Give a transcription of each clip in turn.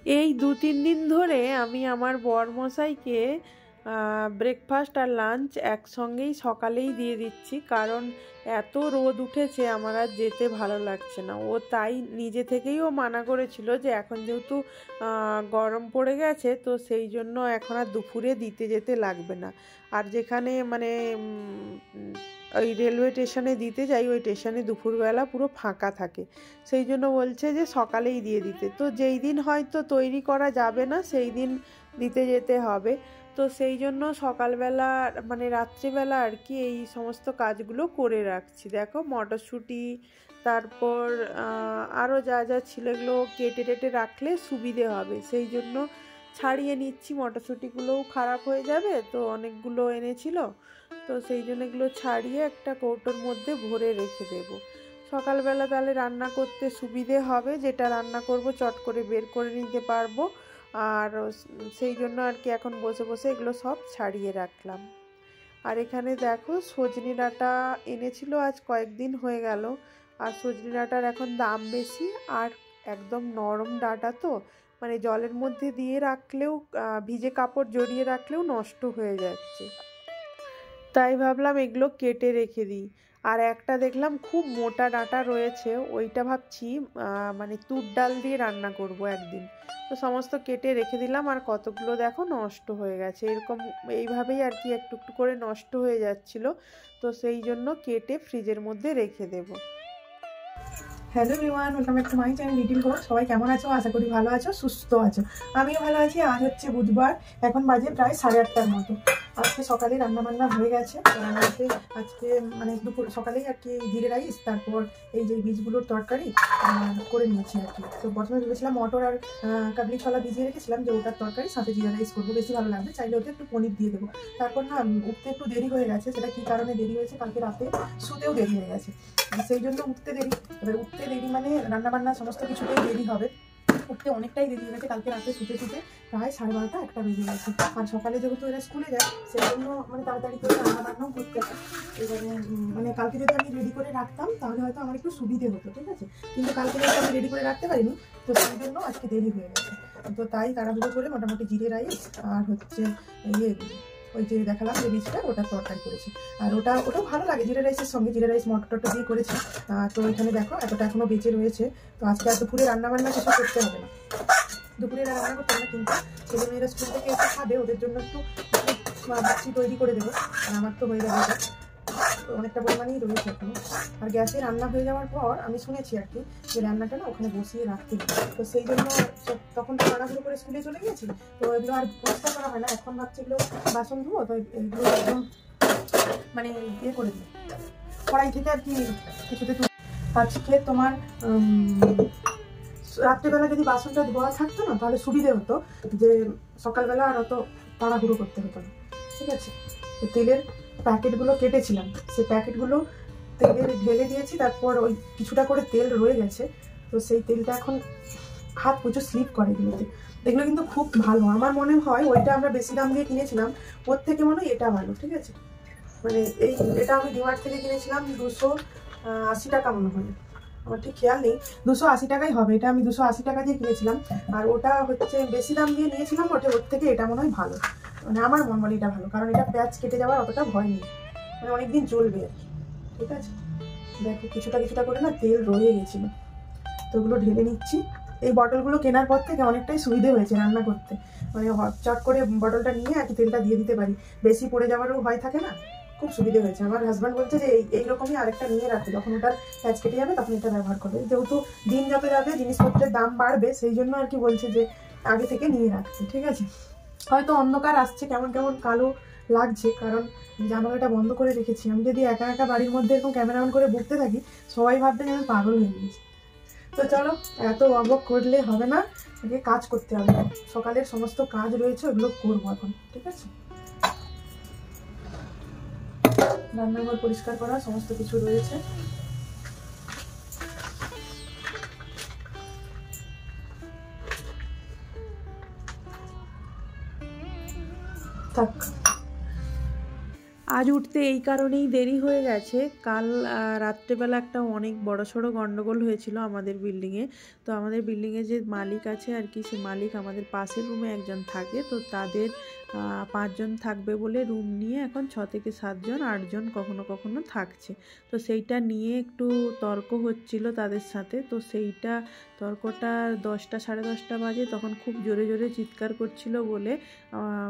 এই ২-৩ দিন ধরে আমি আমার বরমশাইকে ব্রেকফাস্ট আর লাঞ্চ একসঙ্গেই সকালেই দিয়ে দিচ্ছি, কারণ এত রোদ উঠেছে আমার আর যেতে ভালো লাগছে না। ও তাই নিজে থেকেই ও মানা করেছিল যে এখন যেহেতু গরম পড়ে গেছে তো সেই জন্য এখন আর দুপুরে দিতে যেতে লাগবে না। আর যেখানে মানে ওই রেলওয়ে স্টেশনে দিতে যাই ওই স্টেশনে দুপুরবেলা পুরো ফাঁকা থাকে, সেই জন্য বলছে যে সকালেই দিয়ে দিতে। তো যেই দিন হয়তো তৈরি করা যাবে না সেই দিন দিতে যেতে হবে, তো সেই জন্য সকালবেলা মানে রাত্রিবেলা আর কি এই সমস্ত কাজগুলো করে রাখছি। দেখো মটরশুঁটি, তারপর আরও যা যা ছিল এগুলো কেটে টেটে রাখলে সুবিধে হবে, সেই জন্য ছাড়িয়ে নিচ্ছি। মটরশুঁটিগুলোও খারাপ হয়ে যাবে, তো অনেকগুলো এনেছিল তো সেই জন্য এগুলো ছাড়িয়ে একটা কৌটোর মধ্যে ভরে রেখে দেব। সকালবেলা তাহলে রান্না করতে সুবিধে হবে, যেটা রান্না করব চট করে বের করে নিতে পারবো। আর সেই জন্য আর কি এখন বসে বসে এগুলো সব ছাড়িয়ে রাখলাম। আর এখানে দেখো সজনে ডাঁটা এনেছিল, আজ কয়েকদিন হয়ে গেল। আর সজনে ডাঁটার এখন দাম বেশি, আর একদম নরম ডাঁটা তো মানে জলের মধ্যে দিয়ে রাখলেও ভিজে কাপড় জড়িয়ে রাখলেও নষ্ট হয়ে যাচ্ছে, তাই ভাবলাম এগুলো কেটে রেখে দিই। আর একটা দেখলাম খুব মোটা ডাঁটা রয়েছে, ওইটা ভাবছি মানে তুর ডাল দিয়ে রান্না করব একদিন। তো সমস্ত কেটে রেখে দিলাম, আর কতগুলো দেখো নষ্ট হয়ে গেছে, এরকম এইভাবেই আর কি একটু একটু করে নষ্ট হয়ে যাচ্ছিল, তো সেই জন্য কেটে ফ্রিজের মধ্যে রেখে দেব। Hello everyone, welcome back to my channel little Ghosh. সবাই কেমন আছো? আশা করি ভালো আছো, সুস্থ আছো। আমিও ভালো আছি। আজ হচ্ছে বুধবার, এখন বাজে প্রায় 8:30টার মতো। আজকে সকালে রান্নাবান্না হয়ে গেছে। রান্নাতে আজকে মানে দুপুর সকালেই আর কি জিরে রাইস, তারপর এই যে বীজগুলোর তরকারি করে নিয়েছি আর কি। তো প্রথমে ভেবেছিলাম মটর আর কাবলি ছোলা ভিজিয়ে রেখেছিলাম যে ওটার তরকারি সাথে জিরে রাইস করবো, বেশি ভালো লাগবে। চাইলে ওতে একটু পনির দিয়ে দেবো। তারপর না উঠতে একটু দেরি হয়ে গেছে, সেটা কী কারণে দেরি হয়েছে, কালকে রাতে শুতেও দেরি হয়ে গেছে, সেই জন্য উঠতে দেরি। এবার উঠতে দেরি মানে রান্নাবান্না সমস্ত কিছুতেই দেরি হবে। উঠতে অনেকটাই দেরি হয়ে গেছে, কালকে রাতে শুতে শুতে প্রায় 12:30 একটা বেজে গেছে। আর সকালে যেহেতু এরা স্কুলে যায় সেই জন্য মানে তাড়াতাড়ি করে রান্নাবান্নাও করতে হয়। এবারে মানে কালকে যদি আমি রেডি করে রাখতাম তাহলে হয়তো আমার একটু সুবিধে হতো, ঠিক আছে। কিন্তু কালকে যেহেতু আমি রেডি করে রাখতে পারিনি, তো সেই জন্য আজকে দেরি হয়ে গেছে। তো তাই তাড়াহুড়ো করে মোটামুটি জিরে রাইস আর হচ্ছে ইয়ে ওই যে দেখালাম যে বীজটা, ওটা তরকারি করেছি। আর ওটাও ভালো লাগে জিরা রাইসের সঙ্গে, জিরা রাইস মটর টটর দিয়ে করেছি। তো এখানে দেখো এতটা এখনও বেঁচে রয়েছে। তো আজকে আর দুপুরে রান্নাবান্না কিছু করতে হবে না, দুপুরে রান্না করতে হবে না, কিন্তু ছেলেমেয়েরা স্কুল থেকে এসে খাবে, ওদের জন্য একটু ভাবছি তৈরি করে দেবো। আর আমার তো হয়ে যাবে, অনেকটা পরিমাণেই রয়েছে এখনো। আর গ্যাসে রান্না হয়ে যাওয়ার পর আমি শুনেছি আর কি যে রান্নাটা না ওখানে বসিয়ে রাখতে হবে। তো সেই জন্য তখন তো তাড়াহুড়ো করে স্কুলে চলে গিয়েছি, তো এগুলো আর পরিষ্কার করা হয় না। এখন ভাবছি এগুলো বাসন ধুবো, তো এগুলো একদম মানে ইয়ে করে দিই কড়াই থেকে আর কি কিছুতে। আজকে তোমার রাত্রেবেলা যদি বাসনটা ধোয়া থাকতো না তাহলে সুবিধে হতো, যে সকালবেলা আর অত তাড়াহুড়ো করতে হতো না, ঠিক আছে। তো তেলের প্যাকেটগুলো কেটেছিলাম, সেই প্যাকেটগুলো তেলে ঢেলে দিয়েছি, তারপর ওই কিছুটা করে তেল রয়ে গেছে। তো সেই তেলটা এখন হাত প্রচুর স্লিপ করে এগুলোতে। এগুলো কিন্তু খুব ভালো, আমার মনে হয় ওইটা আমরা বেশি দাম দিয়ে কিনেছিলাম, ওর থেকে মনে হয় এটা ভালো, ঠিক আছে। মানে এটা আমি ডিমার্ট থেকে কিনেছিলাম 280 টাকা মনে হয়, আমার ঠিক খেয়াল নেই, 280 টাকাই হবে। এটা আমি 280 টাকা দিয়ে কিনেছিলাম, আর ওটা হচ্ছে বেশি দাম দিয়ে নিয়েছিলাম ওর থেকে এটা মনে হয় ভালো। মানে আমার মন বলে এটা ভালো, কারণ এটা প্যাচ কেটে যাওয়ার অতটা ভয় নেই, মানে অনেকদিন চলবে আর কি, ঠিক আছে। দেখো কিছুটা কিছুটা করে না তেল রয়ে গেছিলো, তো ওগুলো ঢেলে নিচ্ছি। এই বটলগুলো কেনার পর থেকে অনেকটাই সুবিধে হয়েছে রান্না করতে, মানে চট করে বটলটা নিয়ে আর কি তেলটা দিয়ে দিতে পারি, বেশি পড়ে যাওয়ারও ভয় থাকে না, খুব সুবিধে হয়েছে। আমার হাজব্যান্ড বলছে যে এইরকমই আরেকটা নিয়ে রাখো, যখন ওটার প্যাচ কেটে যাবে তখন এটা ব্যবহার করবে। যেহেতু দিন যত যাবে জিনিসপত্রের দাম বাড়বে, সেই জন্য আর কি বলছে যে আগে থেকে নিয়ে রাখতে, ঠিক আছে। হয়তো অন্ধকার আসছে, কেমন কেমন কালো লাগছে, কারণ জানালাটা বন্ধ করে রেখেছি। আমি যদি একা একা বাড়ির মধ্যে এরকম ক্যামেরা অন করে বকতে থাকি সবাই ভাববে যে আমি পাগল হয়ে গেছি। তো চলো, এত অবক করলে হবে না, আগে কাজ করতে হবে। সকালের সমস্ত কাজ রয়েছে ওগুলো করবো এখন, ঠিক আছে। রান্নাঘর পরিষ্কার করা সমস্ত কিছু রয়েছে। থাক, আজ উঠতে এই কারণেই দেরি হয়ে গেছে, কাল রাত্রেবেলা একটা অনেক বড়সড় গন্ডগোল হয়েছিল আমাদের বিল্ডিংয়ে। তো আমাদের বিল্ডিংয়ে যে মালিক আছে আর কি, সে মালিক আমাদের পাশের রুমে একজন থাকে, তো তাদের 5 জন থাকবে বলে রুম নিয়ে এখন 6 থেকে 7 জন 8 জন কখনো কখনো থাকছে। তো সেইটা নিয়ে একটু তর্ক হচ্ছিল তাদের সাথে। তো সেইটা তর্কটা 10টা সাড়ে 10টা বাজে, তখন খুব জোরে জোরে চিৎকার করছিল বলে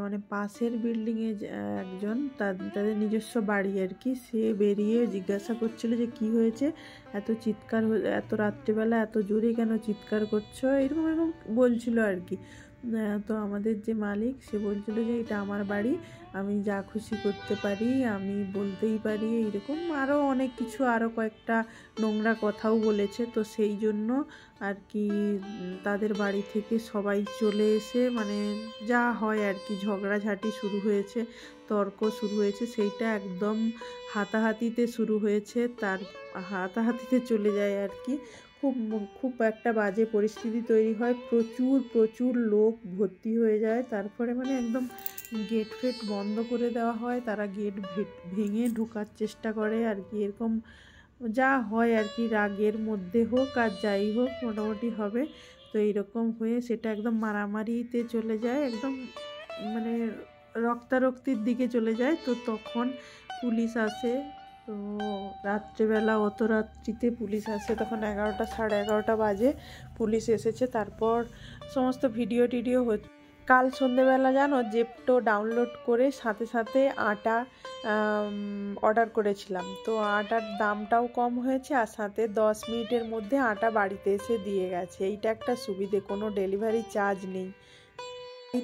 মানে পাশের বিল্ডিংয়ে একজন তাদের নিজস্ব বাড়ি আর কি, সে বেরিয়ে জিজ্ঞাসা করছিল যে কি হয়েছে, এত চিৎকার, এত রাত্রিবেলা এত জোরে কেন চিৎকার করছো, এরকম এরকম বলছিল আর কি। তো আমাদের যে মালিক সে বলছিল যে এটা আমার বাড়ি, আমি যা খুশি করতে পারি, আমি বলতেই পারি, এইরকম আরও অনেক কিছু, আরও কয়েকটা নোংরা কথাও বলেছে। তো সেই জন্য আর কি তাদের বাড়ি থেকে সবাই চলে এসে মানে যা হয় আর কি, ঝগড়াঝাটি শুরু হয়েছে, তর্ক শুরু হয়েছে, সেইটা একদম হাতাহাতিতে শুরু হয়েছে, তার হাতাহাতিতে চলে যায় আর কি। খুব একটা বাজে পরিস্থিতি তৈরি হয়, প্রচুর লোক ভর্তি হয়ে যায়, তারপরে মানে একদম গেট ফেট বন্ধ করে দেওয়া হয়, তারা গেট ভেঙে ঢোকার চেষ্টা করে আর কি। এরকম যা হয় আর কি, রাগের মধ্যে হোক আর যাই হোক মোটামুটি হবে। তো এইরকম হয়ে সেটা একদম মারামারিতে চলে যায়, একদম মানে রক্তারক্তির দিকে চলে যায়। তো তখন পুলিশ আসে, তো রাত্রেবেলা অত রাত্রিতে পুলিশ আসে, তখন 11টা সাড়ে 11টা বাজে পুলিশ এসেছে। তারপর সমস্ত ভিডিও টিডিও হচ্ছে। কাল সন্ধেবেলা জানো জেপ্টো ডাউনলোড করে সাথে সাথে আটা অর্ডার করেছিলাম, তো আটার দামটাও কম হয়েছে আর সাথে 10 মিনিটের মধ্যে আটা বাড়িতে এসে দিয়ে গেছে। এইটা একটা সুবিধে, কোনো ডেলিভারি চার্জ নেই।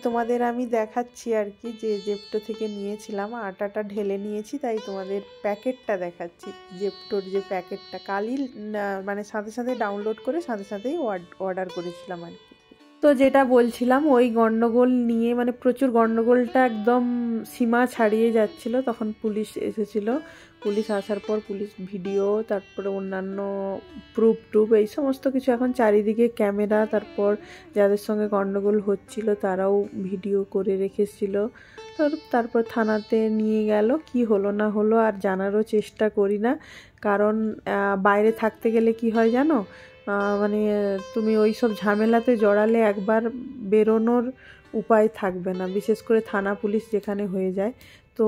তোমাদের আমি দেখাচ্ছি আর কি, যে জেপ্টো থেকে নিয়েছিলাম, আটাটা ঢেলে নিয়েছি, তাই তোমাদের প্যাকেটটা দেখাচ্ছি। জেপ্টোর যে প্যাকেটটা কালই মানে সাথে সাথে ডাউনলোড করে সাথে সাথেই অর্ডার করেছিলাম আর কি। তো যেটা বলছিলাম, ওই গন্ডগোল নিয়ে মানে প্রচুর গন্ডগোলটা একদম সীমা ছাড়িয়ে যাচ্ছিল, তখন পুলিশ এসেছিল। পুলিশ আসার পর পুলিশ ভিডিও, তারপরে অন্যান্য প্রুফ এই সমস্ত কিছু, এখন চারিদিকে ক্যামেরা, তারপর যাদের সঙ্গে গন্ডগোল হচ্ছিল তারাও ভিডিও করে রেখেছিল। তারপর থানাতে নিয়ে গেল, কি হলো না হলো আর জানারও চেষ্টা করি না, কারণ বাইরে থাকতে গেলে কি হয় জানো, মানে তুমি ওই সব ঝামেলাতে জড়ালে একবার বেরোনোর উপায় থাকবে না, বিশেষ করে থানা পুলিশ যেখানে হয়ে যায়। তো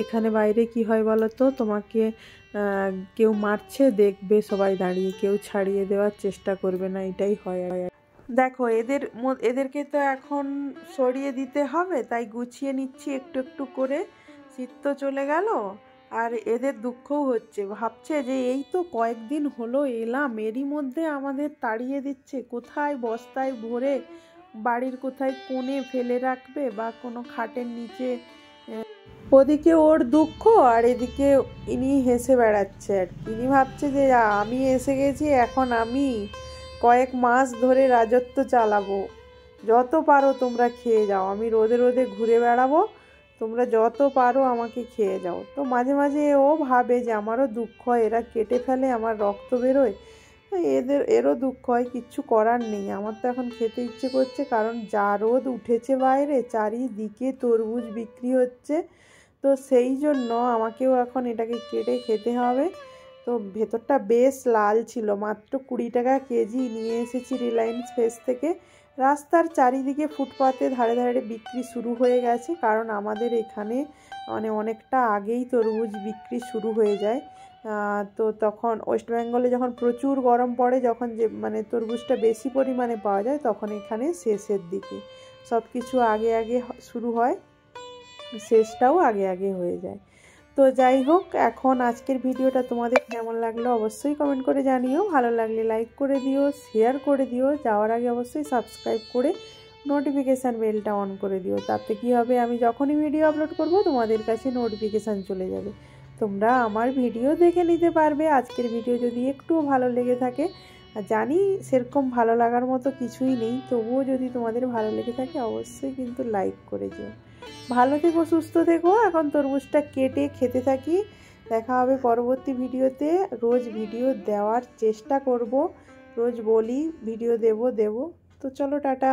এখানে বাইরে কি হয় বলো তো, তোমাকে কেউ মারছে দেখবে সবাই দাঁড়িয়ে, কেউ ছাড়িয়ে দেওয়ার চেষ্টা করবে না, এটাই হয়। দেখো এদেরকে তো এখন সরিয়ে দিতে হবে, তাই গুছিয়ে নিচ্ছি একটু একটু করে। শীত তো চলে গেল, আর এদের দুঃখও হচ্ছে, ভাবছে যে এই তো কয়েকদিন হলো এলাম, এরই মধ্যে আমাদের তাড়িয়ে দিচ্ছে, কোথায় বস্তায় ভরে বাড়ির কোথায় কোণে ফেলে রাখবে বা কোনো খাটের নিচে। ওদিকে ওর দুঃখ আর এদিকে ইনি হেসে বেড়াচ্ছে আর কি। ইনি ভাবছে যে আমি এসে গেছি, এখন আমি কয়েক মাস ধরে রাজত্ব চালাবো, যত পারো তোমরা খেয়ে যাও, আমি রোদে রোদে ঘুরে বেড়াবো, তোমরা যত পারো আমাকে খেয়ে যাও। তো মাঝে মাঝে ও ভাবে যে আমারও দুঃখ হয়, এরা কেটে ফেলে আমার রক্ত বেরোয়, এরও দুঃখ হয়, কিচ্ছু করার নেই। আমার তো এখন খেতে ইচ্ছে করছে, কারণ যা রোদ উঠেছে বাইরে, চারিদিকে তরমুজ বিক্রি হচ্ছে, তো সেই জন্য আমাকেও এখন এটাকে কেটে খেতে হবে। তো ভেতরটা বেশ লাল ছিল, মাত্র 20 টাকা কেজি নিয়ে এসেছি রিলায়েন্স ফ্রেশ থেকে। রাস্তার চারিদিকে ফুটপাতে ধারে ধারে বিক্রি শুরু হয়ে গেছে, কারণ আমাদের এখানে মানে অনেকটা আগেই তরমুজ বিক্রি শুরু হয়ে যায়। তো তখন ওয়েস্ট বেঙ্গলে যখন প্রচুর গরম পড়ে, যখন যে মানে তরমুজটা বেশি পরিমাণে পাওয়া যায়, তখন এখানে শেষের দিকে সব কিছু আগে আগে শুরু হয়, শেষটাও আগে আগে হয়ে যায়। তো যাই হোক, এখন আজকের ভিডিওটা তোমাদের কেমন লাগলো অবশ্যই কমেন্ট করে জানিও, ভালো লাগলে লাইক করে দিও, শেয়ার করে দিও, যাওয়ার আগে অবশ্যই সাবস্ক্রাইব করে নোটিফিকেশান বেলটা অন করে দিও। তাতে কি হবে, আমি যখনই ভিডিও আপলোড করব তোমাদের কাছে নোটিফিকেশান চলে যাবে, তোমরা আমার ভিডিও দেখে নিতে পারবে। আজকের ভিডিও যদি একটুও ভালো লেগে থাকে, আর জানি সেরকম ভালো লাগার মতো কিছুই নেই, তবুও যদি তোমাদের ভালো লেগে থাকে অবশ্যই কিন্তু লাইক করে দিও। ভালো থেকো, সুস্থ থেকো। এখন তরমুজটা কেটে খেতে থাকি, দেখা হবে পরবর্তী ভিডিওতে। রোজ ভিডিও দেওয়ার চেষ্টা করব, রোজ বলি ভিডিও দেব। তো চলো টাটা।